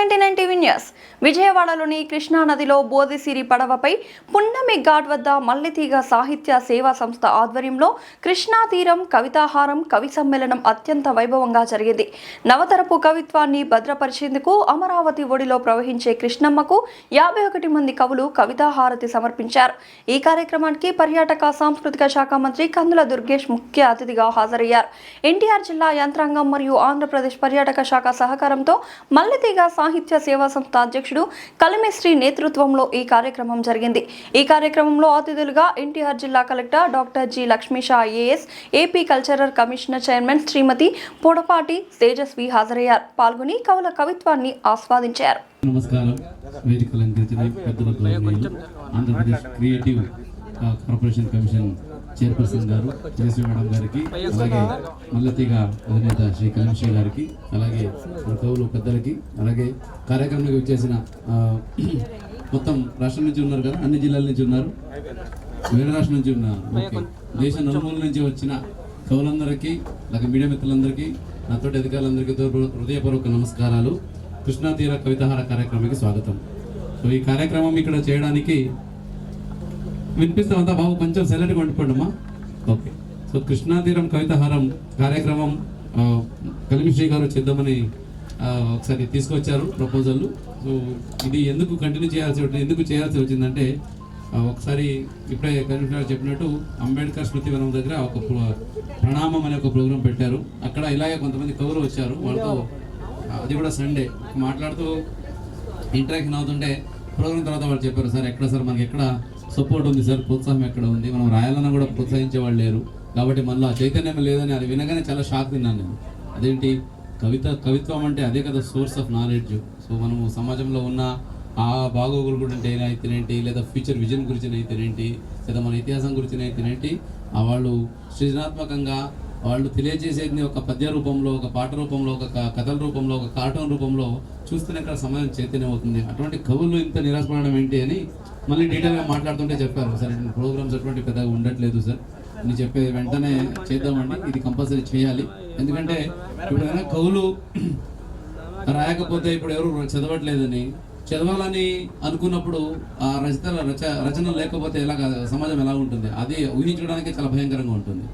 99 TV news విజయవాడలోని కృష్ణా నదిలో బోధిసిరి పడవపై పున్నమి ఘాట్ వద్ద మల్లెతీగ సాహిత్య సేవా సంస్థ ఆధ్వర్యంలో కృష్ణా తీరం కవితాహారం కవి సమ్మేళనం అత్యంత వైభవంగా జరిగింది. నవతరపు కవిత్వాన్ని భద్రపరిచేందుకు అమరావతి ఒడిలో ప్రవహించే కృష్ణమ్మకు 51 మంది కవులు కవితాహారతి సమర్పించారు. ఈ కార్యక్రమానికి పర్యాటక సాంస్కృతిక శాఖ మంత్రి కందుల దుర్గేష్ ముఖ్య అతిథిగా హాజరయ్యారు. ఎన్టీఆర్ జిల్లా యంత్రాంగం మరియు ఆంధ్రప్రదేశ్ పర్యాటక శాఖ సహకారంతో మల్లెతీగ సాహిత్య సేవా సంస్థ అధ్యక్షుడు కలిమిశ్రీ నేతృత్వంలో ఈ కార్యక్రమం జరిగింది. ఈ కార్యక్రమంలో అతిథులుగా ఎన్టీఆర్ జిల్లా collector doctor G Lakshmisha IAS, AP cultural commissioner chairman Shrimati Podapati Tejaswi హాజరయ్యారు. పాల్గొని కవుల కవిత్వాన్ని ఆస్వాదించారు. నమస్కారం. వేదిక అలంకరించిన పెద్దలకు Andhra Pradesh creative corporation commission chairperson గారు జయశ్రీ మేడం గారికి, అలాగే మల్లెతీగ అధినేత శ్రీ కలిమిశ్రీ గారికి, అలాగే కవులు పెద్దలకి, అలాగే కార్యక్రమానికి వచ్చేసిన మొత్తం రాష్ట్రం నుంచి ఉన్నారు కదా, అన్ని జిల్లాల నుంచి ఉన్నారు, వేరే రాష్ట్రం నుంచి ఉన్నారు, ఓకే, దేశ నలుమూల నుంచి వచ్చిన కవులందరికీ, అలాగే మీడియా మిత్రులందరికీ, నాతోటి అధికారులందరికీ హృదయపూర్వక నమస్కారాలు. కృష్ణా తీర కవితాహార కార్యక్రమానికి స్వాగతం. సో ఈ కార్యక్రమం ఇక్కడ చేయడానికి వినిపిస్తామంతా బాబు, కొంచెం సైలెంట్గా ఉండిపోండమ్మా. ఓకే. సో కృష్ణా తీరం కవితాహారం కార్యక్రమం కలిమిశ్రీ గారు చేద్దామని ఒకసారి తీసుకొచ్చారు ప్రపోజల్. సో ఇది ఎందుకు కంటిన్యూ చేయాల్సి వచ్చిందంటే, ఒకసారి ఇప్పుడే కలిమిశ్రీ గారు చెప్పినట్టు అంబేద్కర్ స్మృతి వనం దగ్గర ఒక ప్రణామం అనే ఒక ప్రోగ్రాం పెట్టారు. అక్కడ ఇలాగే కొంతమంది కవులు వచ్చారు. వాళ్ళతో అది కూడా సండే మాట్లాడుతూ ఇంటరాక్షన్ అవుతుంటే ప్రోగ్రాం తర్వాత వాళ్ళు చెప్పారు, సార్ ఎక్కడ సార్ మనకి ఎక్కడ సపోర్ట్ ఉంది సార్, ప్రోత్సాహం ఎక్కడ ఉంది, మనం రాయాలన్నా కూడా ప్రోత్సహించే వాళ్ళు లేరు, కాబట్టి మనలో చైతన్యం లేదని. అది వినగానే చాలా షాక్ తిన్నాను నేను. అదేంటి, కవిత్వం అంటే అదే కదా సోర్స్ ఆఫ్ నాలెడ్జ్. సో మనము సమాజంలో ఉన్న ఆ బాగోగుల గురించి అయితేనేంటి, లేదా ఫ్యూచర్ విజన్ గురించి అయితేనేంటి, లేదా మన ఇతిహాసం గురించి అయితేనేంటి, వాళ్ళు సృజనాత్మకంగా వాళ్ళు తెలియజేసేది ఒక పద్య రూపంలో, ఒక పాట రూపంలో, ఒక కథల రూపంలో, ఒక కార్టూన్ రూపంలో చూస్తేనే ఇక్కడ సమాజం చైతన్యం అవుతుంది. అటువంటి కవులు ఇంత నిరాశపడడం ఏంటి అని మళ్ళీ డీటెయిల్గా మాట్లాడుతుంటే చెప్పారు, సార్ ప్రోగ్రామ్స్ అటువంటి పెద్దగా ఉండట్లేదు సార్, నేను చెప్పేది వెంటనే చేద్దామండి, ఇది కంపల్సరీ చేయాలి. ఎందుకంటే ఇప్పుడు కవులు రాయకపోతే ఇప్పుడు ఎవరు చదవట్లేదని, చదవాలని అనుకున్నప్పుడు ఆ రచన లేకపోతే సమాజం ఎలా ఉంటుంది, అది ఊహించడానికి చాలా భయంకరంగా ఉంటుంది.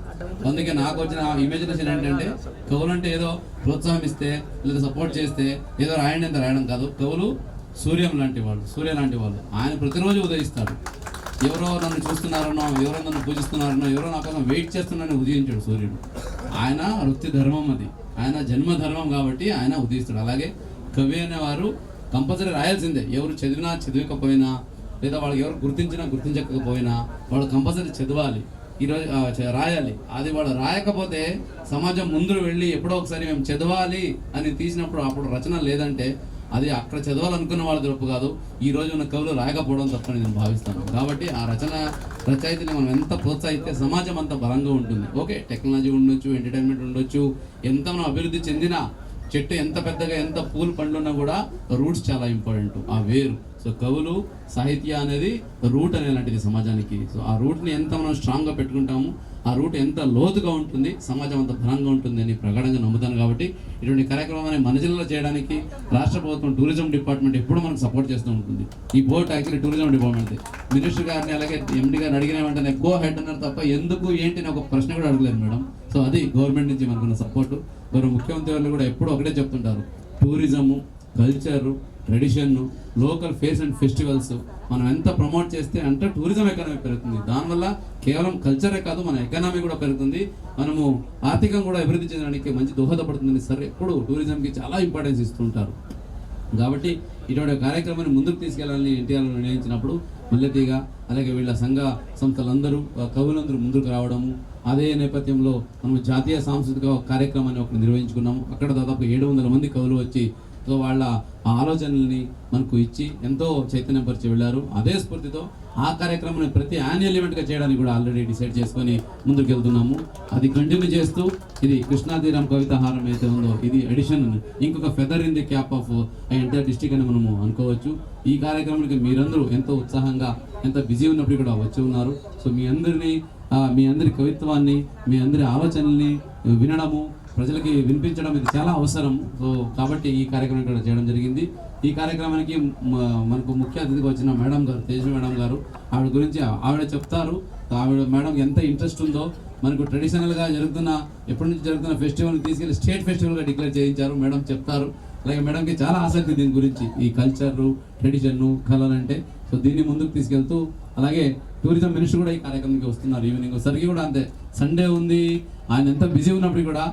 అందుకే నాకు వచ్చిన ఇమాజినేషన్ ఏంటంటే, కవులు అంటే ఏదో ప్రోత్సాహం ఇస్తే లేదా సపోర్ట్ చేస్తే ఏదో రాయండి అంత రాయడం కాదు. కవులు సూర్య లాంటి వాళ్ళు. ఆయన ప్రతిరోజు ఉదయిస్తాడు. ఎవరో నన్ను చూస్తున్నారనో, ఎవరో నన్ను పూజిస్తున్నారనో, ఎవరో నా కోసం వెయిట్ చేస్తున్నారని ఉదయించాడు సూర్యుడు. ఆయన వృత్తి ధర్మం, అది ఆయన జన్మధర్మం కాబట్టి ఆయన ఉదయిస్తాడు. అలాగే కవి అనేవారు కంపల్సరీ రాయాల్సిందే. ఎవరు చదివకపోయినా, లేదా వాళ్ళకి ఎవరు గుర్తించకపోయినా వాళ్ళు కంపల్సరీ చదవాలి, ఈరోజు రాయాలి. అది వాళ్ళు రాయకపోతే సమాజం ముందు వెళ్ళి ఎప్పుడో ఒకసారి మేము చదవాలి అని తీసినప్పుడు అప్పుడు రచన లేదంటే అది అక్కడ చదవాలనుకున్న వాళ్ళ తప్పు కాదు, ఈ రోజు ఉన్న కవులు రాయకపోవడం తప్పని నేను భావిస్తాను. కాబట్టి ఆ రచయితని మనం ఎంత ప్రోత్సహిస్తే సమాజం అంత బలంగా ఉంటుంది. ఓకే, టెక్నాలజీ ఉండొచ్చు, ఎంటర్టైన్మెంట్ ఉండొచ్చు, ఎంత మనం అభివృద్ధి చెందిన చెట్టు ఎంత పెద్దగా ఎంత పూలు పండ్లున్నా కూడా రూట్స్ చాలా ఇంపార్టెంట్, ఆ వేరు. సో కవులు సాహిత్య అనేది రూట్ అనేలాంటిది సమాజానికి. సో ఆ రూట్ని ఎంత మనం స్ట్రాంగ్గా పెట్టుకుంటాము, ఆ రూట్ ఎంత లోతుగా ఉంటుంది, సమాజం అంత బలంగా ఉంటుంది అని ప్రగాఢంగా నమ్ముతాను. కాబట్టి ఇటువంటి కార్యక్రమాన్ని మన జిల్లాలో చేయడానికి రాష్ట్ర ప్రభుత్వం టూరిజం డిపార్ట్మెంట్ ఎప్పుడు మనకు సపోర్ట్ చేస్తూ ఉంటుంది. ఈ boat actually tourism department minister గారిని అలాగే ఎండి గారిని అడిగిన వెంటనే గో హెడ్ అన్నారు తప్ప ఎందుకు ఏంటి అని ఒక ప్రశ్న కూడా అడగలేదు మేడం. సో అది గవర్నమెంట్ నుంచి మనకున్న సపోర్టు. మరి ముఖ్యమంత్రి వాళ్ళు కూడా ఎప్పుడూ ఒకటే చెప్తుంటారు, tourism, culture, tradition, local fares and festivals మనం ఎంత ప్రమోట్ చేస్తే అంటే టూరిజం ఎకానమీ పెరుగుతుంది. దానివల్ల కేవలం కల్చరే కాదు, మన ఎకానమీ కూడా పెరుగుతుంది, మనము ఆర్థికంగా కూడా అభివృద్ధి చెందడానికి మంచి దోహదపడుతుంది. సరే, ఎప్పుడు టూరిజంకి చాలా ఇంపార్టెన్స్ ఇస్తుంటారు. కాబట్టి ఇటువంటి కార్యక్రమాన్ని ముందుకు తీసుకెళ్లాలని ఎన్టీఆర్ నిర్ణయించినప్పుడు మల్లెతీగ అలాగే వీళ్ళ సంఘ సంస్థలందరూ, కవులందరూ ముందుకు రావడము, అదే నేపథ్యంలో మనం జాతీయ సాంస్కృతిక కార్యక్రమాన్ని ఒకటి నిర్వహించుకున్నాము. అక్కడ దాదాపు 700 మంది కవులు వచ్చి సో వాళ్ళ ఆలోచనల్ని మనకు ఇచ్చి ఎంతో చైతన్యపరిచి వెళ్ళారు. అదే స్ఫూర్తితో ఆ కార్యక్రమాన్ని ప్రతి యాన్యువల్ ఈవెంట్గా చేయడానికి కూడా ఆల్రెడీ డిసైడ్ చేసుకొని ముందుకు వెళ్తున్నాము. అది కంటిన్యూ చేస్తూ ఇది కృష్ణా తీరం కవితాహారం అయితే ఉందో ఇది ఎడిషన్, ఇంకొక feather in the cap of entire district అని మనము అనుకోవచ్చు. ఈ కార్యక్రమానికి మీరందరూ ఎంతో ఉత్సాహంగా, ఎంత బిజీ ఉన్నప్పుడు కూడా వచ్చి ఉన్నారు. సో మీ అందరి కవిత్వాన్ని, మీ అందరి ఆలోచనల్ని వినడము, ప్రజలకి వినిపించడం ఇది చాలా అవసరం. సో కాబట్టి ఈ కార్యక్రమం ఇక్కడ చేయడం జరిగింది. ఈ కార్యక్రమానికి మనకు ముఖ్య అతిథిగా వచ్చిన మేడం గారు, తేజస్వి మేడం గారు, ఆవిడ గురించి ఆవిడ చెప్తారు. ఆవిడ మేడం ఎంత ఇంట్రెస్ట్ ఉందో, మనకు ట్రెడిషనల్గా ఎప్పటి నుంచి జరుగుతున్న ఫెస్టివల్ని తీసుకెళ్ళి స్టేట్ ఫెస్టివల్గా డిక్లేర్ చేయించారు. మేడం చెప్తారు. అలాగే మేడంకి చాలా ఆసక్తి దీని గురించి, ఈ కల్చరు, ట్రెడిషన్ను, కళలు అంటే. సో దీన్ని ముందుకు తీసుకెళ్తూ, అలాగే టూరిజం మినిస్టర్ కూడా ఈ కార్యక్రమానికి వస్తున్నారు. ఈవినింగ్ సరికి కూడా అంతే, సండే ఉంది, ఆయన ఎంత బిజీ ఉన్నప్పుడు కూడా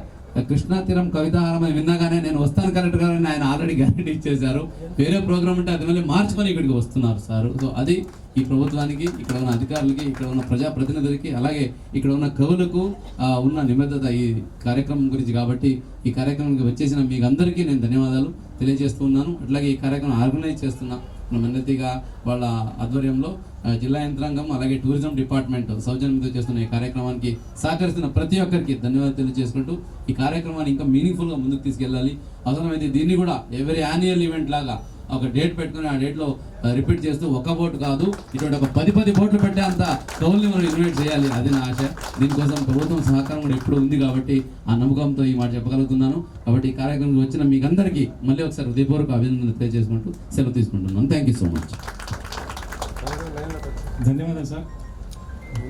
కృష్ణా తీరం కవితాహారం అని విన్నాగానే నేను వస్తాను కరెక్ట్ గారు ఆయన ఆల్రెడీ గ్యారెంటీ ఇచ్చేశారు. వేరే ప్రోగ్రామ్ ఉంటే అది మళ్ళీ మార్చుకొని ఇక్కడికి వస్తున్నారు సార్. సో అది ఈ ప్రభుత్వానికి, ఇక్కడ ఉన్న అధికారులకి, ఇక్కడ ఉన్న ప్రజాప్రతినిధులకి, అలాగే ఇక్కడ ఉన్న కవులకు ఉన్న నిబద్ధత ఈ కార్యక్రమం గురించి. కాబట్టి ఈ కార్యక్రమానికి వచ్చేసిన మీకు అందరికీ నేను ధన్యవాదాలు తెలియజేస్తున్నాను. అట్లాగే ఈ కార్యక్రమం ఆర్గనైజ్ చేస్తున్న మన్నతిగా వాళ్ళ ఆధ్వర్యంలో జిల్లా యంత్రాంగం, అలాగే టూరిజం డిపార్ట్మెంట్ సౌజన్యంతో చేస్తున్న ఈ కార్యక్రమానికి సహకరిస్తున్న ప్రతి ఒక్కరికి ధన్యవాదాలు తెలియజేసుకుంటూ, ఈ కార్యక్రమాన్ని ఇంకా మీనింగ్ఫుల్గా ముందుకు తీసుకెళ్ళాలి. అవసరమైతే దీన్ని కూడా ఎవరీ యాన్యువల్ ఈవెంట్ లాగా ఒక డేట్ పెట్టుకుని ఆ డేట్లో రిపీట్ చేస్తూ ఒక బోటు కాదు, ఇటువంటి ఒక 10 బోట్లు పెట్టే అంత కవుల్ని మనం ఇన్వైట్ చేయాలి. అది నా ఆశ. దీనికోసం ప్రభుత్వం సహకారం కూడా ఎప్పుడు ఉంది కాబట్టి ఆ నమ్మకంతో ఈ మాట చెప్పగలుగుతున్నాను. కాబట్టి ఈ కార్యక్రమం వచ్చిన మీకు అందరికీ మళ్ళీ ఒకసారి హృదయపూర్వక అభినందనలు తెలియజేసుకుంటూ సెలవు తీసుకుంటున్నాను. Thank you so much. ధన్యవాదాలు సార్.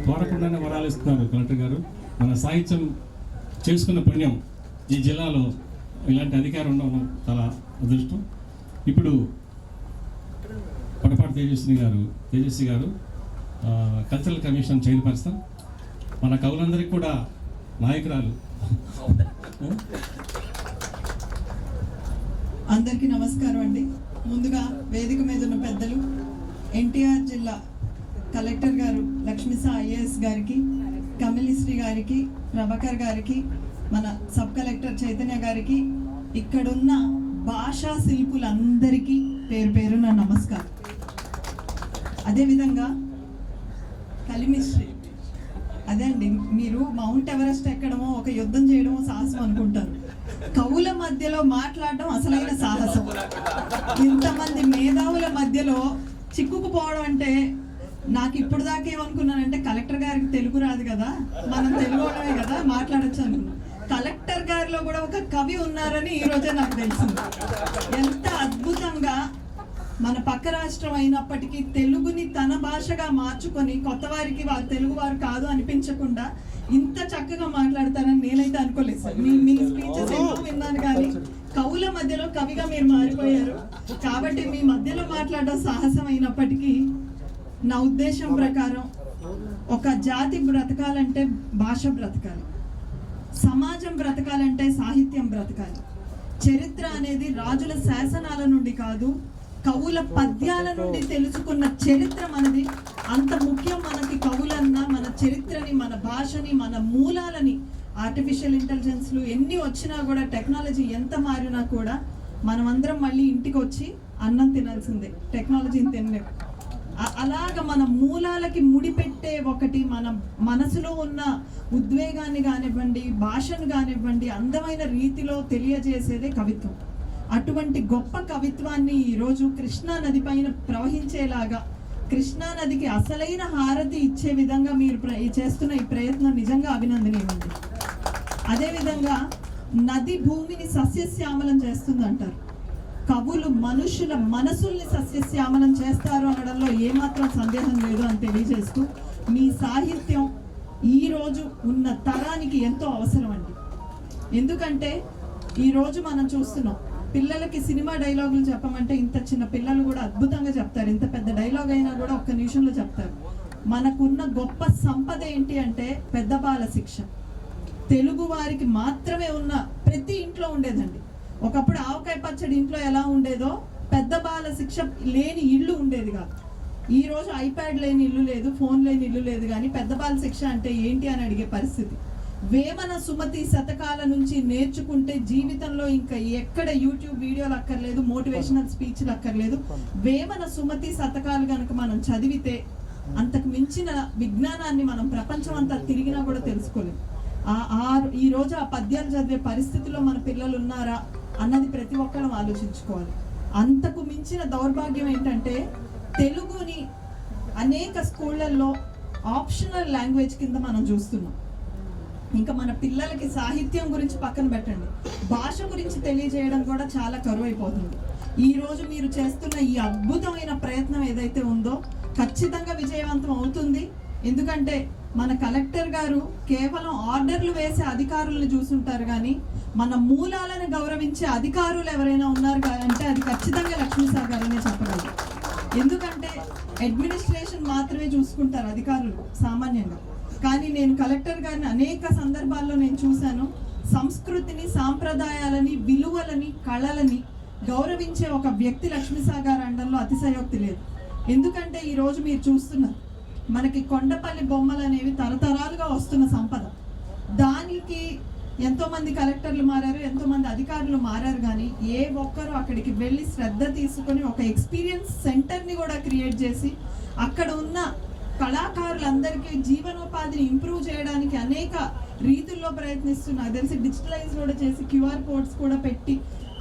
కోరకుండానే వరాలు ఇస్తున్నారు కలెక్టర్ గారు. మన సాహిత్యం చేసుకున్న పుణ్యం ఈ జిల్లాలో ఇలాంటి అధికారం ఉండడం చాలా అదృష్టం. ఇప్పుడు పడపాటి తేజస్వి గారు కల్చరల్ కమిషన్ చైర్పర్సన్, మన కవులందరికీ కూడా నాయకురాలు. అందరికీ నమస్కారం అండి. ముందుగా వేదిక మీద ఉన్న పెద్దలు, ఎన్టీఆర్ జిల్లా కలెక్టర్ గారు లక్ష్మీసా ఐఏఎస్ గారికి, కమలిశ్రీ గారికి, ప్రభాకర్ గారికి, మన సబ్ కలెక్టర్ చైతన్య గారికి, ఇక్కడున్న భాషా శిల్పులందరికీ పేరు పేరున నమస్కారం. అదేవిధంగా కలిమిశ్రీ, అదే అండి, మీరు మౌంట్ ఎవరెస్ట్ ఎక్కడమో ఒక యుద్ధం చేయడమో సాహసం అనుకుంటారు. కవుల మధ్యలో మాట్లాడడం అసలైన సాహసం. ఇంతమంది మేధావుల మధ్యలో చిక్కుకుపోవడం అంటే, నాకు ఇప్పుడు దాకా ఏమనుకున్నానంటే కలెక్టర్ గారికి తెలుగు రాదు కదా, మనం తెలుగు వాళ్ళమే కదా మాట్లాడచ్చు అనుకున్నాను. కలెక్టర్ గారిలో కూడా ఒక కవి ఉన్నారని ఈరోజే నాకు తెలిసింది. ఎంత అద్భుతంగా మన పక్క రాష్ట్రం అయినప్పటికీ తెలుగుని తన భాషగా మార్చుకొని కొత్త వారికి వారు తెలుగు వారు కాదు అనిపించకుండా ఇంత చక్కగా మాట్లాడతారని నేనైతే అనుకోలేదు సార్. మీ స్పీచెస్ ఎన్నో విన్నాను, కానీ కవుల మధ్యలో కవిగా మీరు మారిపోయారు. కాబట్టి మీ మధ్యలో మాట్లాడడం సాహసం అయినప్పటికీ నా ఉద్దేశం ప్రకారం ఒక జాతి బ్రతకాలంటే భాష బ్రతకాలి, సమాజం బ్రతకాలంటే సాహిత్యం బ్రతకాలి. చరిత్ర అనేది రాజుల శాసనాల నుండి కాదు, కవుల పద్యాల నుండి తెలుసుకున్న చరిత్ర మనది. అంత ముఖ్యం మనకి కవులన్నా, మన చరిత్రని, మన భాషని, మన మూలాలని. ఆర్టిఫిషియల్ ఇంటెలిజెన్స్లు ఎన్ని వచ్చినా కూడా, టెక్నాలజీ ఎంత మారినా కూడా మనమందరం మళ్ళీ ఇంటికి వచ్చి అన్నం తినాల్సిందే, టెక్నాలజీని తినలేము. అలాగ మన మూలాలకి ముడిపెట్టే ఒకటి, మన మనసులో ఉన్న ఉద్వేగాన్ని కానివ్వండి, భాషను కానివ్వండి, అందమైన రీతిలో తెలియజేసేదే కవిత్వం. అటువంటి గొప్ప కవిత్వాన్ని ఈరోజు కృష్ణా నది పైన ప్రవహించేలాగా, కృష్ణా నదికి అసలైన హారతి ఇచ్చే విధంగా మీరు చేస్తున్న ఈ ప్రయత్నం నిజంగా అభినందనీయమండి. అదేవిధంగా నది భూమిని సస్యశ్యామలం చేస్తుందంటారు. కవులు మనుషుల మనసుల్ని సస్యశ్యామలం చేస్తారు అనడంలో ఏమాత్రం సందేహం లేదు అని తెలియజేస్తూ, మీ సాహిత్యం ఈరోజు ఉన్న తరానికి ఎంతో అవసరం అండి. ఎందుకంటే ఈరోజు మనం చూస్తున్నాం, పిల్లలకి సినిమా డైలాగులు చెప్పమంటే ఇంత చిన్న పిల్లలు కూడా అద్భుతంగా చెప్తారు. ఇంత పెద్ద డైలాగ్ అయినా కూడా ఒక్క నిమిషంలో చెప్తారు. మనకున్న గొప్ప సంపద ఏంటి అంటే పెద్ద బాల శిక్ష. తెలుగు వారికి మాత్రమే ఉన్న, ప్రతి ఇంట్లో ఉండేదండి. ఒకప్పుడు ఆవకాయ పచ్చడి ఇంట్లో ఎలా ఉండేదో, పెద్ద బాల శిక్ష లేని ఇల్లు ఉండేది కాదు. ఈరోజు ఐప్యాడ్ లేని ఇల్లు లేదు, ఫోన్ లేని ఇల్లు లేదు, కానీ పెద్ద బాల శిక్ష అంటే ఏంటి అని అడిగే పరిస్థితి. వేమన సుమతి శతకాల నుంచి నేర్చుకుంటే జీవితంలో ఇంకా ఎక్కడ యూట్యూబ్ వీడియోలు అక్కర్లేదు, మోటివేషనల్ స్పీచ్లు అక్కర్లేదు. వేమన సుమతి శతకాలు కనుక మనం చదివితే అంతకు మించిన విజ్ఞానాన్ని మనం ప్రపంచం అంతా తిరిగినా కూడా తెలుసుకోలేము. ఈ రోజు ఆ పద్యాలు చదివే పరిస్థితిలో మన పిల్లలు ఉన్నారా అన్నది ప్రతి ఒక్కరం ఆలోచించుకోవాలి. అంతకు మించిన దౌర్భాగ్యం ఏంటంటే, తెలుగుని అనేక స్కూళ్ళల్లో ఆప్షనల్ లాంగ్వేజ్ కింద మనం చూస్తున్నాం. ఇంకా మన పిల్లలకి సాహిత్యం గురించి పక్కన పెట్టండి, భాష గురించి తెలియజేయడం కూడా చాలా కరువైపోతుంది. ఈ రోజు మీరు చేస్తున్న ఈ అద్భుతమైన ప్రయత్నం ఏదైతే ఉందో ఖచ్చితంగా విజయవంతం అవుతుంది. ఎందుకంటే మన కలెక్టర్ గారు కేవలం ఆర్డర్లు వేసే అధికారులను చూసుంటారు, కానీ మన మూలాలను గౌరవించే అధికారులు ఎవరైనా ఉన్నారు అంటే అది ఖచ్చితంగా లక్ష్మీ సార్ గారనే చెప్పగలరు. ఎందుకంటే అడ్మినిస్ట్రేషన్ మాత్రమే చూసుకుంటారు అధికారులు సామాన్యంగా, కానీ నేను కలెక్టర్ గారిని అనేక సందర్భాల్లో నేను చూశాను. సంస్కృతిని, సాంప్రదాయాలని, విలువలని, కళలని గౌరవించే ఒక వ్యక్తి లక్ష్మీసాగర్ గారి అండంలో అతిశయోక్తి లేదు. ఎందుకంటే ఈరోజు మీరు చూస్తున్నారు మనకి కొండపల్లి బొమ్మలు అనేవి తరతరాలుగా వస్తున్న సంపద. దానికి ఎంతోమంది కలెక్టర్లు మారారు, ఎంతోమంది అధికారులు మారారు, కానీ ఏ ఒక్కరు అక్కడికి వెళ్ళి శ్రద్ధ తీసుకొని ఒక ఎక్స్పీరియన్స్ సెంటర్ని కూడా క్రియేట్ చేసి అక్కడ ఉన్న కళాకారులందరికీ జీవనోపాధిని ఇంప్రూవ్ చేయడానికి అనేక రీతుల్లో ప్రయత్నిస్తున్నారు. తెలిసి డిజిటలైజ్ కూడా చేసి QR కోడ్స్ కూడా పెట్టి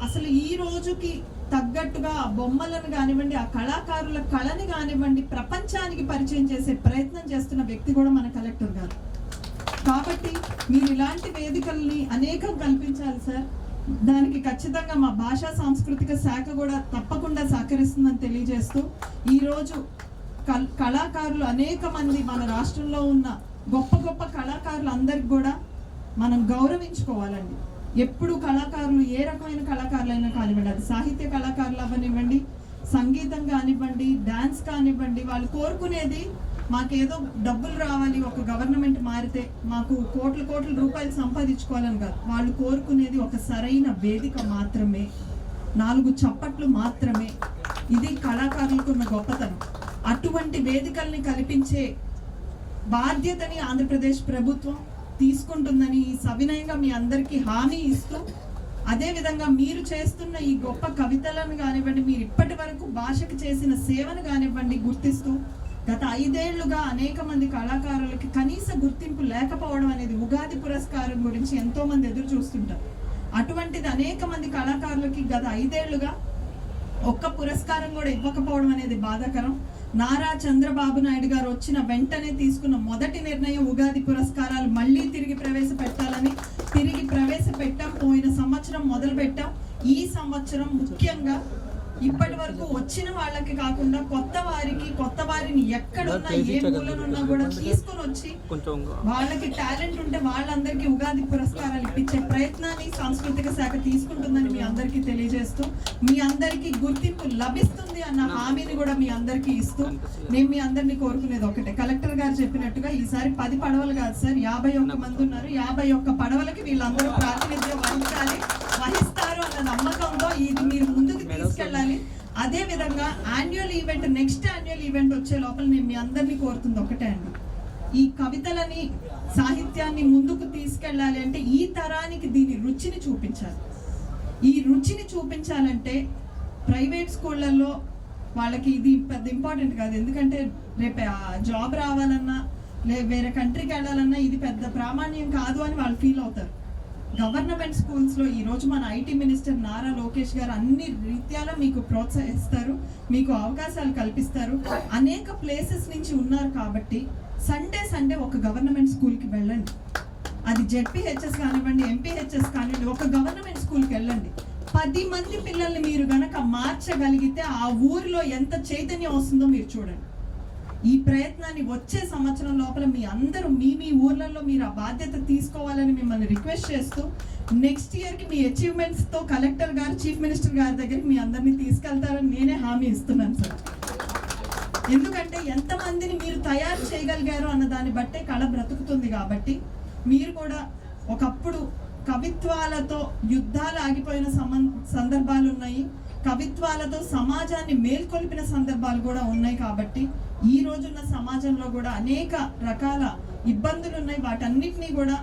అసలు ఈ రోజుకి తగ్గట్టుగా ఆ బొమ్మలను కానివ్వండి, ఆ కళాకారుల కళని కానివ్వండి ప్రపంచానికి పరిచయం చేసే ప్రయత్నం చేస్తున్న వ్యక్తి కూడా మన కలెక్టర్ గారు. కాబట్టి మీరు ఇలాంటి వేదికల్ని అనేకం కల్పించాలి సార్. దానికి ఖచ్చితంగా మా భాషా సాంస్కృతిక శాఖ కూడా తప్పకుండా సహకరిస్తుందని తెలియజేస్తూ, ఈరోజు కళాకారులు అనేక మంది మన రాష్ట్రంలో ఉన్న గొప్ప గొప్ప కళాకారులు అందరికి కూడా మనం గౌరవించుకోవాలండి. ఎప్పుడు కళాకారులు ఏ రకమైన కళాకారులైనా కానివ్వండి, అది సాహిత్య కళాకారులు అవ్వనివ్వండి, సంగీతం కానివ్వండి, డాన్స్ కానివ్వండి, వాళ్ళు కోరుకునేది మాకేదో డబ్బులు రావాలి, ఒక గవర్నమెంట్ మారితే మాకు కోట్ల రూపాయలు సంపాదించుకోవాలని కాదు. వాళ్ళు కోరుకునేది ఒక సరైన వేదిక మాత్రమే, 4 చప్పట్లు మాత్రమే. ఇది కళాకారులకు ఉన్న గొప్పతనం. అటువంటి వేదికల్ని కల్పించే బాధ్యతని ఆంధ్రప్రదేశ్ ప్రభుత్వం తీసుకుంటుందని సవినయంగా మీ అందరికీ హామీ ఇస్తూ, అదేవిధంగా మీరు చేస్తున్న ఈ గొప్ప కవితలను కానివ్వండి, మీరు ఇప్పటి వరకు భాషకు చేసిన సేవను కానివ్వండి గుర్తిస్తూ, గత 5 ఏళ్లుగా అనేక మంది కళాకారులకి కనీస గుర్తింపు లేకపోవడం అనేది, ఉగాది పురస్కారం గురించి ఎంతో మంది ఎదురు చూస్తుంటారు. అటువంటిది అనేక మంది కళాకారులకి గత 5 ఏళ్లుగా ఒక్క పురస్కారం కూడా ఇవ్వకపోవడం అనేది బాధాకరం. నారా చంద్రబాబు నాయుడు గారు వచ్చిన వెంటనే తీసుకున్న మొదటి నిర్ణయం ఉగాది పురస్కారాలు మళ్ళీ తిరిగి ప్రవేశపెట్టాలని. తిరిగి ప్రవేశపెట్టాం, పోయిన సంవత్సరం మొదలు పెట్టాం. ఈ సంవత్సరం ముఖ్యంగా ఇప్పటి వరకు వచ్చిన వాళ్ళకి కాకుండా కొత్త వారిని ఎక్కడున్నా ఏ మూలనున్నా కూడా తీసుకొని వచ్చి వాళ్ళకి టాలెంట్ ఉంటే వాళ్ళందరికీ ఉగాది పురస్కారాలు ఇప్పించే ప్రయత్నాన్ని సాంస్కృతిక శాఖ తీసుకుంటుందని మీ అందరికీ తెలియజేస్తూ, మీ అందరికీ గుర్తింపు లభిస్తుంది అన్న హామీని కూడా మీ అందరికీ ఇస్తూ, నేను మీ అందరినీ కోరుకునేది ఒకటే, కలెక్టర్ గారు చెప్పినట్టుగా ఈసారి 10 పడవలు కాదు సార్, 51 మంది ఉన్నారు. 51 పడవలకి వీళ్ళందరూ ప్రాతినిధ్యం వహిస్తారు అన్న నమ్మకంతో ఇది మీరు ముందుకు తీసుకెళ్ళాలి. అదే విధంగా నెక్స్ట్ యాన్యువల్ ఈవెంట్ వచ్చే లోపల నేను మీ అందరినీ కోరుతుంది ఒకటే అండి, ఈ కవితలని, సాహిత్యాన్ని ముందుకు తీసుకెళ్ళాలి అంటే ఈ తరానికి దీని రుచిని చూపించాలి. ఈ రుచిని చూపించాలంటే ప్రైవేట్ స్కూళ్ళల్లో వాళ్ళకి ఇది పెద్ద ఇంపార్టెంట్ కాదు. ఎందుకంటే రేపు జాబ్ రావాలన్నా వేరే కంట్రీకి వెళ్ళాలన్నా ఇది పెద్ద ప్రామాణ్యం కాదు అని వాళ్ళు ఫీల్ అవుతారు. గవర్నమెంట్ స్కూల్స్లో ఈరోజు మన ఐటీ మినిస్టర్ నారా లోకేష్ గారు అన్ని రీత్యాల మీకు ప్రోత్సహిస్తారు, మీకు అవకాశాలు కల్పిస్తారు. అనేక ప్లేసెస్ నుంచి ఉన్నారు కాబట్టి సండే ఒక గవర్నమెంట్ స్కూల్కి వెళ్ళండి. అది జెడ్పీహెచ్ఎస్ కానివ్వండి, ఎంపీహెచ్ఎస్ కానివ్వండి, ఒక గవర్నమెంట్ స్కూల్కి వెళ్ళండి. 10 మంది పిల్లల్ని మీరు గనక మార్చగలిగితే ఆ ఊరిలో ఎంత చైతన్యం వస్తుందో మీరు చూడండి. ఈ ప్రయత్నాన్ని వచ్చే సంవత్సరం లోపల మీ అందరూ మీ ఊర్లలో మీరు ఆ బాధ్యత తీసుకోవాలని మిమ్మల్ని రిక్వెస్ట్ చేస్తూ, నెక్స్ట్ ఇయర్కి మీ అచీవ్మెంట్స్తో కలెక్టర్ గారు, చీఫ్ మినిస్టర్ గారి దగ్గరికి మీ అందరినీ తీసుకెళ్తారని నేనే హామీ ఇస్తున్నాను సార్. ఎందుకంటే ఎంతమందిని మీరు తయారు చేయగలిగారు అన్న దాన్ని బట్టే కళ బ్రతుకుతుంది. కాబట్టి మీరు కూడా ఒకప్పుడు కవిత్వాలతో యుద్ధాలు ఆగిపోయిన సందర్భాలు ఉన్నాయి, కవిత్వాలతో సమాజాన్ని మేల్కొల్పిన సందర్భాలు కూడా ఉన్నాయి. కాబట్టి ఈ రోజున్న సమాజంలో కూడా అనేక రకాల ఇబ్బందులు ఉన్నాయి. వాటన్నిటినీ కూడా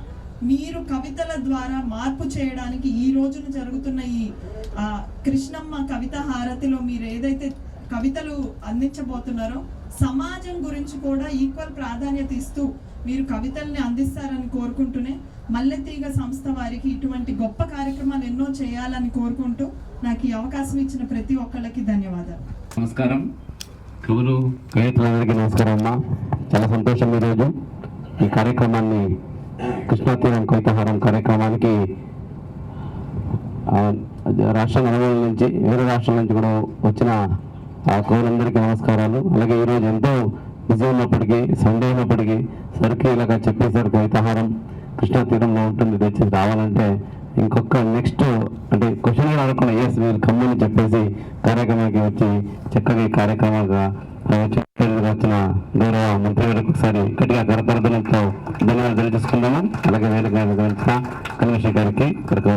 మీరు కవితల ద్వారా మార్పు చేయడానికి ఈ రోజున జరుగుతున్న ఈ కృష్ణమ్మ కవిత హారతిలో మీరు ఏదైతే కవితలు అందించబోతున్నారో సమాజం గురించి కూడా ఈక్వల్ ప్రాధాన్యత ఇస్తూ మీరు కవితల్ని అందిస్తారని కోరుకుంటూనే, మల్లెతీగ సంస్థ వారికి ఇటువంటి గొప్ప కార్యక్రమాలు ఎన్నో చేయాలని కోరుకుంటూ నాకు ఈ అవకాశం ఇచ్చిన ప్రతి ఒక్కళ్ళకి ధన్యవాదాలు. నమస్కారం. కవితలందరికీ నమస్కారం అమ్మా. చాలా సంతోషం ఈరోజు ఈ కార్యక్రమాన్ని, కృష్ణా తీరం కవితాహారం కార్యక్రమానికి రాష్ట్ర నలుమూలల నుంచి వేరే రాష్ట్రాల నుంచి కూడా వచ్చిన కవులందరికీ నమస్కారాలు. అలాగే ఈరోజు ఎంతో బిజీ ఉన్నప్పటికీ, సండే అయినప్పటికీ సరికి ఇలాగ చెప్పేశారు కవితాహారం కృష్ణా తీరంలో ఉంటుంది, తెచ్చి రావాలంటే ఇంకొక నెక్స్ట్ అంటే క్వశ్చన్ కూడా అడగకుండా ఎస్ మీరు కమ్మని చెప్పేసి కార్యక్రమానికి వచ్చి చక్కగా ఈ కార్యక్రమంగా వచ్చిన గౌరవ మంత్రి గారికి ఒకసారి గట్టిగా కరకరదనంతో ధన్యవాదాలు తెలియజేసుకుందాము. అలాగే వేదిక కమిషనర్ గారికి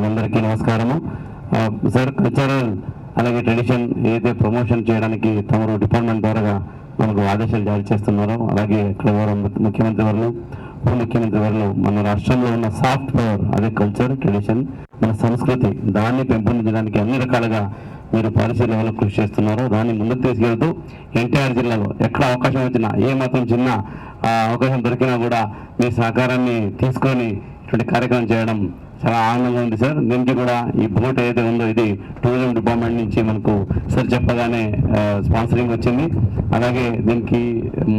అందరికీ నమస్కారము. సార్ కల్చరల్ అలాగే ట్రెడిషన్ ఏదైతే ప్రమోషన్ చేయడానికి తమరు డిపార్ట్మెంట్ ద్వారా మనకు ఆదేశాలు జారీ చేస్తున్నారో, అలాగే ఇక్కడ ముఖ్యమంత్రి వారు ఉప ముఖ్యమంత్రి వారు మన రాష్ట్రంలో ఉన్న సాఫ్ట్ పవర్ అదే కల్చర్ ట్రెడిషన్ మన సంస్కృతి దాన్ని పెంపొందించడానికి అన్ని రకాలుగా మీరు పాలసీ లెవెల్లో కృషి చేస్తున్నారు. దాన్ని ముందుకు తీసుకెళ్తూ ఎన్టీఆర్ జిల్లాలో ఎక్కడ అవకాశం వచ్చినా ఏ మాత్రం చిన్న అవకాశం దొరికినా కూడా మీ సహకారాన్ని తీసుకొని ఇటువంటి కార్యక్రమం చేయడం చాలా ఆనందంగా ఉంది సార్. దీనికి కూడా ఈ బోట్ ఏదైతే ఉందో ఇది టూరిజం డిపార్ట్మెంట్ నుంచి మనకు సార్ చెప్పగానే స్పాన్సరింగ్ వచ్చింది. అలాగే దీనికి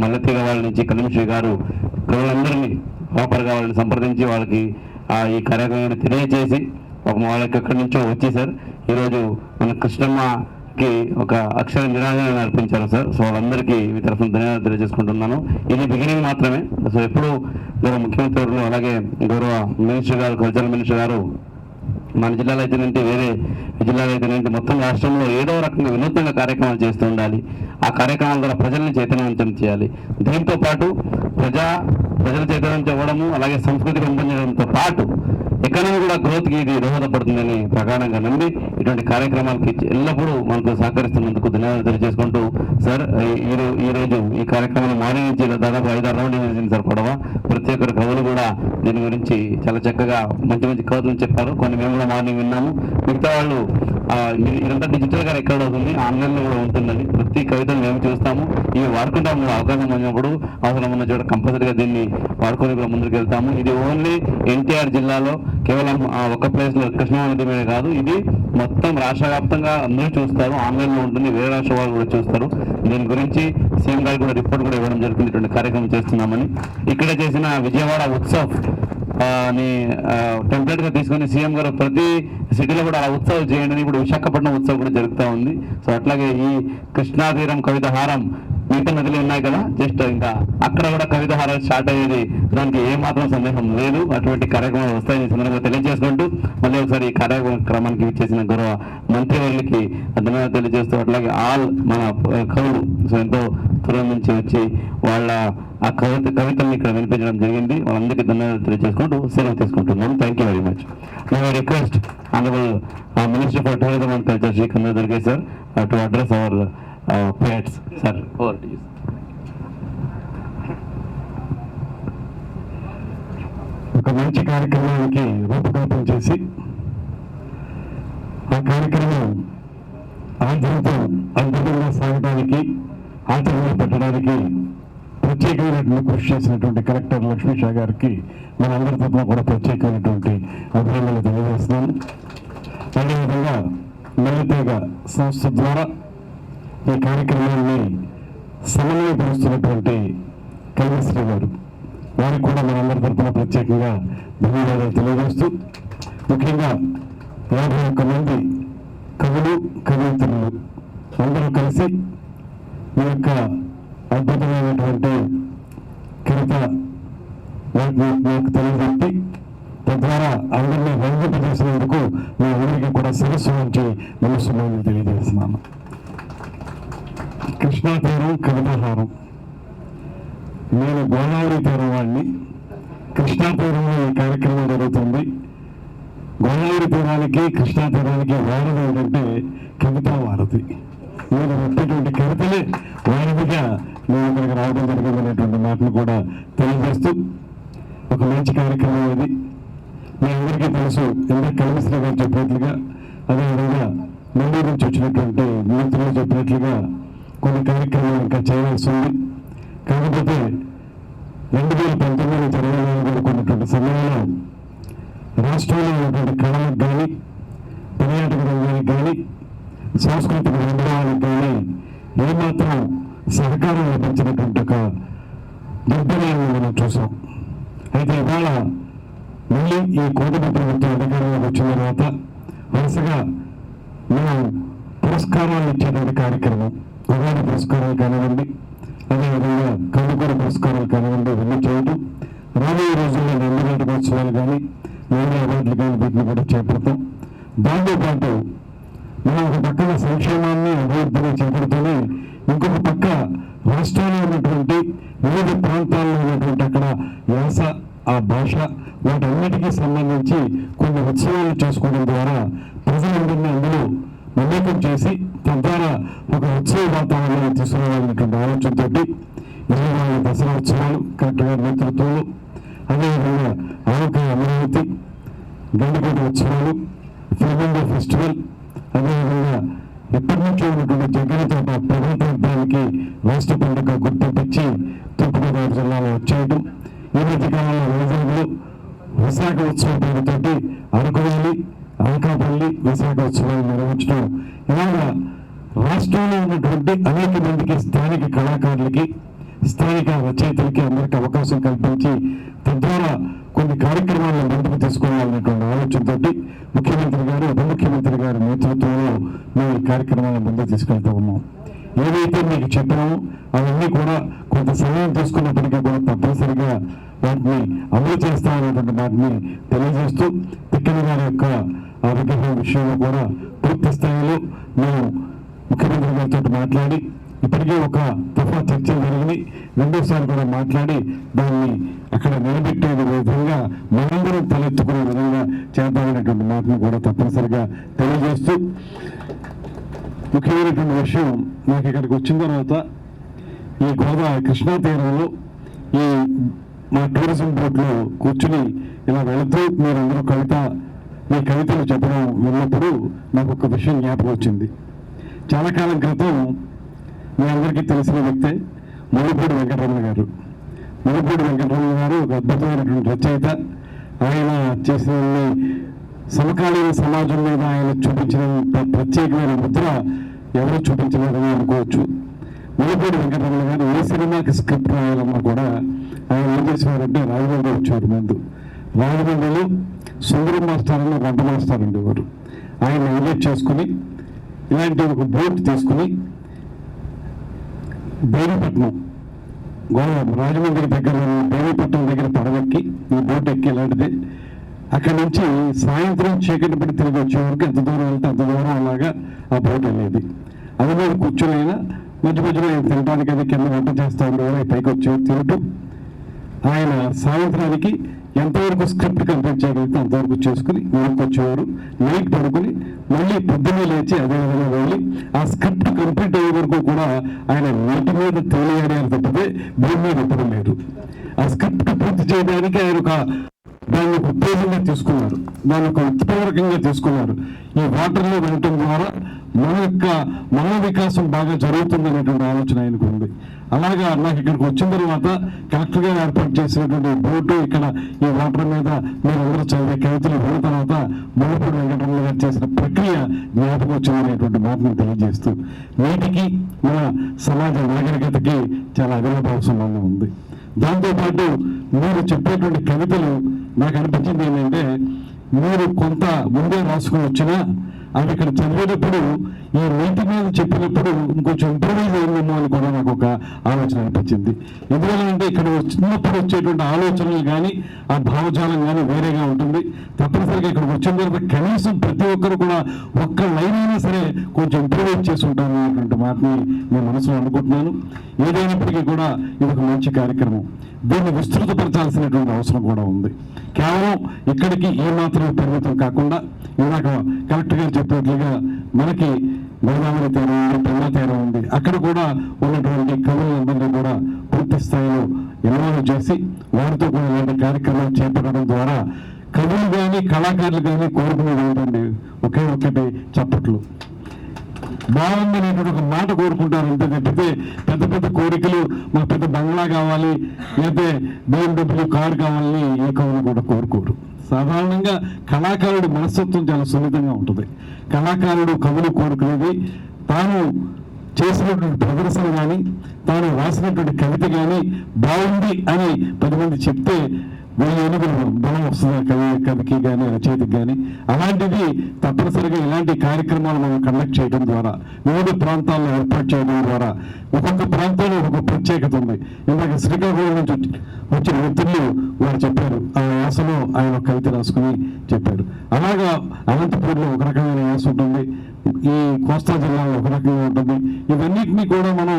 మల్లెతీగ వాళ్ళ నుంచి కలిమిశ్రీ గారు కవులందరినీ ప్రాపర్గా వాళ్ళని సంప్రదించి వాళ్ళకి ఈ కార్యక్రమాన్ని తెలియజేసి వాళ్ళకి ఎక్కడి నుంచో వచ్చి సార్ ఈరోజు మన కృష్ణమ్మకి ఒక అక్షర నిరాజన నడిపించారు సార్. సో వాళ్ళందరికీ మీ తరఫున ధన్యవాదాలు తెలియజేసుకుంటున్నాను. ఇది బిగినింగ్ మాత్రమే. సో ఎప్పుడు గౌరవ ముఖ్యమంత్రి గారు అలాగే గౌరవ మినిస్టర్ గారు కల్చరల్ మినిస్టర్ గారు మన జిల్లాలో అయితేనంటే వేరే జిల్లాలో అయితేనంటే మొత్తం రాష్ట్రంలో ఏదో రకంగా వినూత్నంగా కార్యక్రమాలు చేస్తూ ఉండాలి. ఆ కార్యక్రమాల ద్వారా ప్రజల్ని చైతన్యవంతం చేయాలి. దీంతో పాటు ప్రజల చైతన్యం అవ్వడము అలాగే సంస్కృతి పెంపొందడంతో పాటు ఎకానమీ కూడా గ్రోత్కి ఇది దోహదపడుతుందని ప్రగాఢంగా నమ్మి ఇటువంటి కార్యక్రమాలకి ఎల్లప్పుడూ మనకు సహకరిస్తున్నందుకు ధన్యవాదాలు తెలియజేసుకుంటూ సార్ ఈరోజు ఈ కార్యక్రమాన్ని మార్నింగ్ నుంచి దాదాపు 5-6 రౌండ్లు చేసింది సార్ పడవ. ప్రతి ఒక్కరు కవులు కూడా దీని గురించి చాలా చక్కగా మంచి మంచి కవితలు చెప్పారు. కొన్ని మేము కూడా మార్నింగ్ విన్నాము. మిగతా వాళ్ళు ఇదంతా డిజిటల్గా రికార్డ్ అవుతుంది, ఆన్లైన్లో కూడా ఉంటుందని ప్రతి కవితను మేము చూస్తాము. ఇవి వాడుకుంటాము. అవకాశం ఉన్నప్పుడు అవసరం ఉన్న చోట కంపల్సరీగా దీన్ని వాడుకొని కూడా ముందుకు వెళ్తాము. ఇది ఓన్లీ ఎన్టీఆర్ జిల్లాలో కేవలం ఒక ప్లేస్లో కృష్ణా నది మీద కాదు, ఇది మొత్తం రాష్ట్ర వ్యాప్తంగా అందరూ చూస్తారు. ఆన్లైన్లో ఉంటుంది, వేరే రాష్ట్ర వాళ్ళు కూడా చూస్తారు. దీని గురించి సీఎం గారు కూడా రిపోర్ట్ కూడా ఇవ్వడం జరుగుతుంది. ఇటువంటి కార్యక్రమం చేస్తున్నామని ఇక్కడ చేసిన విజయవాడ ఉత్సవ్ అని టెంప్లెట్ గా తీసుకుని సీఎం గారు ప్రతి సిటీలో కూడా అలా ఉత్సవం చేయండి. ఇప్పుడు విశాఖపట్నం ఉత్సవం కూడా జరుగుతూ ఉంది. సో అట్లాగే ఈ కృష్ణా తీరం కవితాహారం మిగతా నదులు ఉన్నాయి కదా, జస్ట్ ఇంకా అక్కడ కూడా కవితాహారం స్టార్ట్ అయ్యేది దానికి ఏమాత్రం సందేహం లేదు. అటువంటి కార్యక్రమాలు వస్తాయని సందర్భంగా తెలియజేసుకుంటూ మళ్ళీ ఒకసారి ఈ కార్యక్రమానికి చేసిన గౌరవ మంత్రి వారికి ధన్యవాదాలు తెలియజేస్తూ అట్లాగే ఆల్ మన కవులు సో ఎంతో దూరం నుంచి వచ్చి వాళ్ళ ఆ కవితల్ని ఇక్కడ వినిపించడం జరిగింది. వాళ్ళందరికీ ధన్యవాదాలు తెలియజేసుకుంటూ సెలవు తీసుకుంటున్నాను. Thank you very much. My request honourable minister for tourism and culture Shri Kanda Durge sir to address our poets. Sir, over to you. ఒక మంచి కార్యక్రమానికి రూపకల్పన చేసి ఆ కార్యక్రమం అద్భుతంగా సాగడానికి ఆచరణ పెట్టడానికి ప్రత్యేకమైనటువంటి కృషి చేసినటువంటి కలెక్టర్ లక్ష్మీ షా గారికి మనందరి తరఫున కూడా ప్రత్యేకమైనటువంటి అభినందనలు తెలియజేస్తున్నాను. అదేవిధంగా మల్లెతీగ సంస్థ ద్వారా ఈ కార్యక్రమాన్ని సమన్వయపరుస్తున్నటువంటి కైలాశ్రీ గారు వారికి కూడా మనందరి తరఫున ప్రత్యేకంగా ధన్యవాదాలు తెలియజేస్తూ ముఖ్యంగా 51 మంది కవులు కవయిత్రులు అందరూ కలిసి ఈ యొక్క అద్భుతమైనటువంటి కవిత నాకు తెలియజెప్పి తద్వారా అందరినీ రంజింపజేసినందుకు మీ అందరికీ కూడా శిరస్సు నుంచి నమస్సుమాన్ని తెలియజేస్తున్నాను. కృష్ణా తీరం కవితాహారం. నేను గోదావరి తీరం వాడిని. కృష్ణా తీరంలో ఈ కార్యక్రమం జరుగుతుంది. గోదావరి తీరానికి కృష్ణా తీరానికి వారధి ఏంటంటే కవితా వారధి. నేను చెప్పేటువంటి కవితలే వారధిగా నేను ఇక్కడికి రావడం జరిగిందనేటువంటి మాటలు కూడా తెలియజేస్తూ ఒక మంచి కార్యక్రమం ఇది. మీ అందరికీ తెలుసు, ఎందుకు కమిషనర్ గారు చెప్పినట్లుగా అదేవిధంగా నెల్లూరు నుంచి వచ్చినటువంటి మిత్రులు చెప్పినట్లుగా కొన్ని కార్యక్రమాలు ఇంకా చేయాల్సి ఉంది. కాకపోతే 2019 జరగాలని అనుకున్నటువంటి సమయంలో రాష్ట్రంలో ఉన్నటువంటి కళలకు కానీ పర్యాటక రంగానికి కానీ సాంస్కృతిక రంగానికి కానీ ఏమాత్రం సహకారం లభించినటువంటి ఒక దుర్భరాన్ని మనం చూసాం. అయితే ఇవాళ మళ్ళీ ఈ కూటమి ప్రభుత్వం అధికారంలోకి వచ్చిన తర్వాత వరుసగా మనం పురస్కారాలు ఇచ్చేటువంటి కార్యక్రమం, ఉగాది పురస్కారాలు కానివ్వండి, అదేవిధంగా కందుకూరు పురస్కారాలు కానివ్వండి, ఇవన్నీ చేయడం, రాబోయే రోజుల్లో నందిగంట ఉత్సవాలు కానీ వేరే అవార్డులు కానీ వీటిని కూడా చేపడతాం. దాంతోపాటు మనం ఒక పక్కన సంక్షేమాన్ని అభివృద్ధిని చేపడుతూనే ఇంకొక పక్క రాష్ట్రంలో ఉన్నటువంటి వివిధ ప్రాంతాల్లో ఉన్నటువంటి అక్కడ యాస, ఆ భాష, వాటన్నిటికీ సంబంధించి కొన్ని ఉత్సవాలు చేసుకోవడం ద్వారా ప్రజలందరినీ అందులో మమేకం చేసి తద్వారా ఒక ఉత్సవ వాతావరణాన్ని తీసుకురావాలనేటువంటి ఆలోచనతో ఇరవై దసరా ఉత్సవాలు కరెక్ట్గా నేతృత్వంలో, అదేవిధంగా ఆవకాయ అమరావతి, గండికోట ఉత్సవాలు, ఫ్లెమింగో ఫెస్టివల్, అదేవిధంగా ఎప్పటి నుంచో ఉన్నటువంటి జగ్గలతోట ప్రభుత్వానికి రాష్ట్ర పండుగ గుర్తించి తూర్పుగోదావరి జిల్లాలో వచ్చేయడం, ఈ మధ్యకాలంలో వైజాగ్లో విశాఖ ఉత్సవం పేరుతోటి అరకువేలి, అనకాపల్లి విశాఖ ఉత్సవాలు నిర్వహించడం, ఇలాగా రాష్ట్రంలో ఉన్నటువంటి అనేక మందికి స్థానిక కళాకారులకి, స్థానిక రచయితలకి అందరికీ అవకాశం కల్పించి తద్వారా కొన్ని కార్యక్రమాలను ముందుకు తీసుకురావాలనేటువంటి ఆలోచనతో ముఖ్యమంత్రి గారు, ఉప ముఖ్యమంత్రి గారి నేతృత్వంలో మేము ఈ కార్యక్రమాలను ముందుకు తీసుకెళ్తూ ఉన్నాం. ఏవైతే మీకు చెప్పామో అవన్నీ కూడా కొంత సమయం తీసుకున్నప్పటికీ కూడా తప్పనిసరిగా వాటిని అమలు చేస్తామనేటువంటి వాటిని తెలియజేస్తూ తిక్కన గారి యొక్క విగ్రహం విషయంలో కూడా పూర్తి స్థాయిలో మేము ముఖ్యమంత్రి గారితో మాట్లాడి ఇప్పటికే ఒక దఫా చర్చలు జరిగింది, రెండోసారి కూడా మాట్లాడి దాన్ని అక్కడ నిలబెట్టే విధంగా మనందరం తలెత్తుకునే విధంగా చేద్దామనేటువంటి మాటను కూడా తప్పనిసరిగా తెలియజేస్తూ, ముఖ్యమైనటువంటి విషయం నాకు ఇక్కడికి వచ్చిన తర్వాత ఈ గోదావరి కృష్ణా తీరంలో ఈ మా టూరిజం బోర్డులో కూర్చుని ఇలా వెళుతూ మీరందరూ మీ కవితలు చెప్పడం విన్నప్పుడు నాకు ఒక విషయం జ్ఞాపకం వచ్చింది. చాలా కాలం క్రితం మీ అందరికీ తెలిసిన వ్యక్తే మునుపూడి వెంకటరమణ గారు. మునుపూడి వెంకటరమణ గారు ఒక అద్భుతమైనటువంటి రచయిత. ఆయన చేసిన సమకాలీన సమాజం మీద ఆయన చూపించిన ప్రత్యేకమైన ముద్ర ఎవరు చూపించలేదని అనుకోవచ్చు. మునుపూడి వెంకటరమణ గారు ఏ సినిమాకి స్క్రిప్ట్ రాయాలన్నా కూడా ఆయన ఏం చేసేవారంటే రాజమండ్రి వచ్చేవారు. ముందు రాజమండ్రిలో సుందరం మాస్టర్ అని వంట మాస్టర్ ఉండేవారు. ఆయన హైలైట్ చేసుకుని ఇలాంటి ఒక బోట్ తీసుకుని బేరిపట్నం, రాజమండ్రి దగ్గర బేరిపట్నం దగ్గర పడవెక్కి ఈ బోట్ ఎక్కి ఇలాంటిది అక్కడి నుంచి సాయంత్రం చీకటి పడి తిరిగి వచ్చే వరకు ఎంత దూరం వెళ్తే అంత దూరం అలాగా ఆ బోట్ వెళ్ళేది. అది మీద కూర్చొనైనా మధ్య మధ్యలో తినడానికి అది కింద వంట చేస్తూ ఉండేవారు. పైకి వచ్చి తింటూ ఆయన సాయంత్రానికి ఎంతవరకు స్క్రిప్ట్ కంప్లీట్ చేయగలిగితే అంతవరకు చేసుకుని వెనక్కి వచ్చేవారు. నైట్ పడుకుని మళ్ళీ పొద్దున్నే లేచి అదేవిధంగా వెళ్ళి ఆ స్క్రిప్ట్ కంప్లీట్ అయ్యే వరకు కూడా ఆయన నీటి మీద తేలియాడారు తప్పితే భూమి మీద ఎప్పుడు లేరు. ఆ స్క్రిప్ట్ పూర్తి చేయడానికి ఆయన దాన్ని ఒక ఉత్తేజంగా తీసుకున్నారు, దాన్ని ఒక ఉత్పాదకంగా తీసుకున్నారు. ఈ వాటర్లో వెళ్ళటం ద్వారా మన వికాసం బాగా జరుగుతుంది అనేటువంటి ఆలోచన ఆయనకు ఉంది. అలాగా నాకు ఇక్కడికి వచ్చిన తర్వాత కలెక్టర్ గారు ఏర్పాటు చేసినటువంటి బోటు ఇక్కడ ఈ వాటర్ మీద మీరు అందరూ చదివే కవితలు విన్న తర్వాత మునుపూడి వెంకటరమణ గారు చేసిన ప్రక్రియ జ్ఞాపకం వచ్చిందనేటువంటి మాటను తెలియజేస్తూ నేటికి మన సమాజ నాగరికతకి చాలా అవినాభావ సంబంధం ఉంది. దాంతోపాటు మీరు చెప్పేటువంటి కవితలు నాకు అనిపించింది ఏంటంటే మీరు కొంత ముందే రాసుకుని వచ్చినా అవి ఇక్కడ చదివేటప్పుడు ఈ నీటి మీద చెప్పినప్పుడు ఇంకొంచెం ఇంప్రూవైజ్ అయిందేమో అని కూడా నాకు ఒక ఆలోచన అనిపించింది. ఎందువల్లంటే ఇక్కడ చిన్నప్పుడు వచ్చేటువంటి ఆలోచనలు కానీ ఆ భావజాలం కానీ వేరేగా ఉంటుంది. తప్పనిసరిగా ఇక్కడికి వచ్చిన తర్వాత కనీసం ప్రతి ఒక్కరు కూడా ఒక్క లైన్ అయినా సరే కొంచెం ఇంప్రూవైజ్ చేసి ఉంటాను అనేటువంటి మాటని నేను మనసులో అనుకుంటున్నాను. ఏదైనప్పటికీ కూడా ఇది ఒక మంచి కార్యక్రమం. దీన్ని విస్తృతపరచాల్సినటువంటి అవసరం కూడా ఉంది. కేవలం ఇక్కడికి ఏ మాత్రం పరిమితం కాకుండా ఇందాక కలెక్టర్ గారు చెప్పినట్లుగా మనకి గోదావరి తీరం ఉంది, పెన్నా తీరం ఉంది. అక్కడ కూడా ఉన్నటువంటి కవులందరినీ కూడా పూర్తి స్థాయిలో ఇన్వాల్వ్ చేసి వారితో కూడా ఇలాంటి కార్యక్రమాలు చేపట్టడం ద్వారా కవులు కానీ కళాకారులు కానీ కోరుకునేది ఏంటండి ఒకే ఒకటి చప్పట్లు. బాగుందనేటువంటి ఒక మాట కోరుకుంటారు అంతే తప్పితే పెద్ద పెద్ద కోరికలు మాకు పెద్ద బంగ్లా కావాలి లేకపోతే BMW కారు కావాలని ఏ కవులు కూడా కోరుకోరు. సాధారణంగా కళాకారుడి మనస్తత్వం చాలా సున్నితంగా ఉంటుంది. కళాకారుడు కవులు కోరుకునేది తాను చేసినటువంటి ప్రదర్శన కానీ తాను రాసినటువంటి కవిత కానీ బాగుంది అని 10 మంది చెప్తే ఏనుగులు బలం వస్తుంది కవికి కానీ రచయితకి కానీ. అలాంటిది తప్పనిసరిగా ఇలాంటి కార్యక్రమాలు మనం కండక్ట్ చేయడం ద్వారా, వివిధ ప్రాంతాల్లో ఏర్పాటు చేయడం ద్వారా ఒక్కొక్క ప్రాంతంలో ఒక ప్రత్యేకత ఉంది. ఇందాక శ్రీకాకుళం నుంచి వచ్చిన వ్యక్తులు వారు చెప్పారు, ఆ యాసలో ఆయన ఒక కవిత రాసుకుని చెప్పారు. అలాగా అనంతపూర్లో ఒక రకమైన యాస ఉంటుంది, ఈ కోస్తా జిల్లాలో ఒక రకంగా ఉంటుంది. ఇవన్నిటినీ కూడా మనం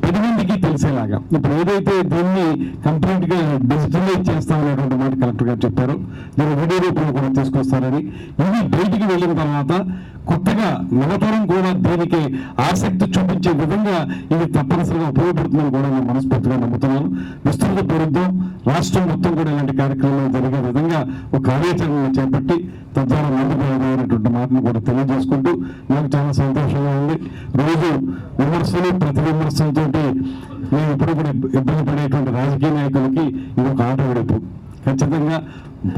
10 మందికి తెలిసేలాగా ఇప్పుడు ఏదైతే దీన్ని కంప్లీట్గా డిజిటలైజ్ చేస్తామనేటువంటి మాట కలెక్టర్ గారు చెప్పారు, దీన్ని వీడియో రూపంలో కూడా తీసుకొస్తారని. ఇవి బయటికి వెళ్ళిన తర్వాత కొత్తగా నిలతరం కూడా దీనికి ఆసక్తి చూపించే విధంగా ఇది తప్పనిసరిగా ఉపయోగపడుతుందని కూడా నేను మనస్ఫూర్తిగా నమ్ముతున్నాను. విస్తృత ప్రభుత్వం రాష్ట్రం మొత్తం కూడా ఇలాంటి కార్యక్రమాలు జరిగే విధంగా ఒక కార్యాచరణ చేపట్టి తద్వారా ముందుకు అనేటువంటి మాటను కూడా తెలియజేసుకుంటూ నాకు చాలా సంతోషంగా ఉంది. రోజు విమర్శలు ప్రతి విమర్శలతోటి మేము ఎప్పుడు కూడా ఇబ్బంది పడేటువంటి రాజకీయ నాయకులకి ఇది ఒక ఆట విడుపు. ఖచ్చితంగా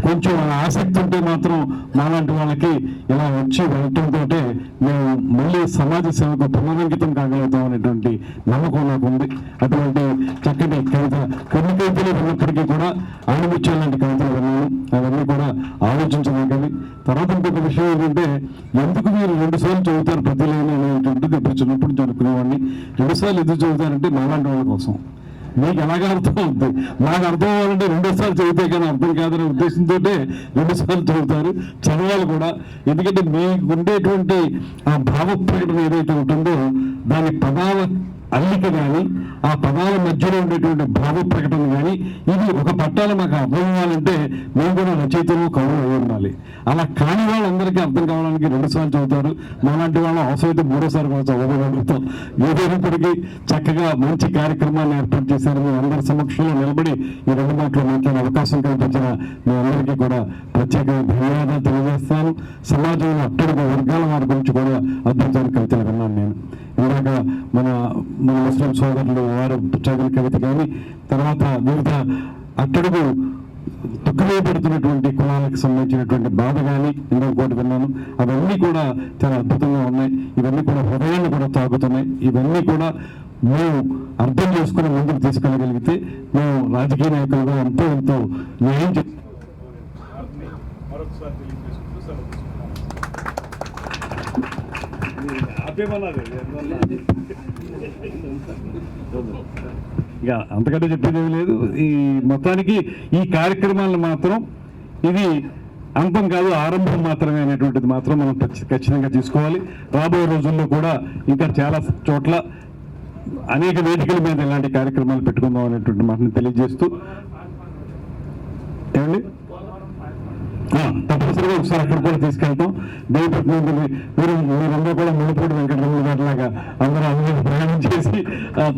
కొంచెం ఆసక్తి ఉంటే మాత్రం మాలాంటి వాళ్ళకి ఇలా వచ్చి వెళ్ళటంతో మేము మళ్ళీ సమాజ సేవకు పునరంకితం కాగలుగుతాం అనేటువంటి నమ్మకం నాకు ఉంది. అటువంటి చక్కటి కవిత, కొన్ని కవితలు విన్నప్పటికీ కూడా ఆణిముత్యాలు లాంటి కవితలు విన్నాను, అవన్నీ కూడా ఆలోచించదగ్గవి. తర్వాత ఇంకొక విషయం ఏంటంటే, ఎందుకు మీరు 2 సార్లు చదువుతారు ప్రతి లైన్ అనేటువంటిది ఇప్పుడు చిన్నప్పుడు చదువుకునేవాడిని. 2 సార్లు ఎందుకు చదువుతారంటే మాలాంటి వాళ్ళ కోసం. మీకు ఎలాగ అర్థం అవుతుంది, నాకు అర్థం అవ్వాలంటే 2 సార్లు చదివితే కానీ అర్థం కాదనే ఉద్దేశంతో 2 సార్లు చదువుతారు, చదవాలి కూడా. ఎందుకంటే మీకు ఉండేటువంటి ఆ భావ ప్రకటన ఏదైతే ఉంటుందో దాని పదాల అల్లిక కానీ, ఆ పదాల మధ్యలో ఉండేటువంటి భావ ప్రకటన కానీ, ఇది ఒక పట్టాలు మాకు అర్థం అవ్వాలంటే మేము కూడా రచయితలు కవులు అయి ఉండాలి. అలా కాని వాళ్ళందరికీ అర్థం కావడానికి 2 సార్లు చదువుతారు. మాలాంటి వాళ్ళం అవసరమైతే 3వ సారి కూడా చదవగలుగుతాం. ఏదైనప్పటికీ చక్కగా మంచి కార్యక్రమాన్ని ఏర్పాటు చేశారు. మీ అందరి సమక్షంలో నిలబడి ఈ 2 మాటలు మాట్లాడే అవకాశం కల్పించిన మీ అందరికీ కూడా ప్రత్యేకంగా ధన్యవాదాలు తెలియజేస్తాను. సమాజంలో అట్టడుగు వర్గాల వారి గురించి కూడా అద్భుతమైన కవితలు విన్నాను నేను. ఇందాక మన ముస్లిం సోదరులు వారు చదివిన కవిత కానీ, తర్వాత వివిధ అట్టడుగు దుఃఖవేయబడుతున్నటువంటి కులాలకు సంబంధించినటువంటి బాధ కానీ ఇంకొకటి విన్నాను. అవన్నీ కూడా చాలా అద్భుతంగా ఉన్నాయి. ఇవన్నీ కూడా హృదయాన్ని కూడా తాకుతున్నాయి. ఇవన్నీ కూడా మేము అర్థం చేసుకుని ముందుకు తీసుకెళ్ళగలిగితే మేము రాజకీయ నాయకులుగా ఎంతో న్యాయం ఇక అంతకంటే చెప్పేది ఏమీ లేదు. ఈ మొత్తానికి ఈ కార్యక్రమాలను మాత్రం ఇది అంతం కాదు, ఆరంభం మాత్రమే అనేటువంటిది మాత్రం మనం ఖచ్చితంగా తీసుకోవాలి. రాబోయే రోజుల్లో కూడా ఇంకా చాలా చోట్ల అనేక వేదికల మీద ఇలాంటి కార్యక్రమాలు పెట్టుకుందాం అనేటువంటి మాటను తెలియజేస్తూ ఏమండి తప్పనిసరిగా ఒకసారి అక్కడ కూడా తీసుకెళ్తాం. దేవపట్నం మీరందరూ కూడా మునుపూడి వెంకటరమణ గారిలాగా అందరూ ప్రయాణం చేసి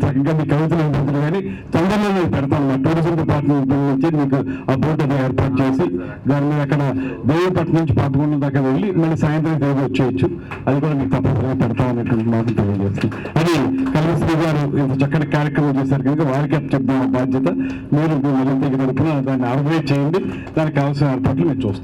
చక్కగా మీ కవితలు ఉంటుంది. కానీ తొందరలో నేను పెడతాను. మా టూరిజం డిపార్ట్మెంట్ నుంచి మీకు ఆ బోట్ అది ఏర్పాటు చేసి దాని మీద అక్కడ దేవపట్నం నుంచి 11 దాకా వెళ్ళి మళ్ళీ సాయంత్రం తిరిగి వచ్చేయచ్చు. అది కూడా మీకు తప్పనిసరిగా పెడతాం అనేటువంటి మాట తెలియజేస్తాం. అది కళాశ్రీ గారు ఇంత చక్కటి కార్యక్రమం చేశారు కనుక వారికి చెప్తున్న బాధ్యత. మీరు మరింత తరపున దాన్ని ఆర్గనైజ్ చేయండి, దానికి కావాల్సిన ఏర్పాట్లు మేము చూస్తాం.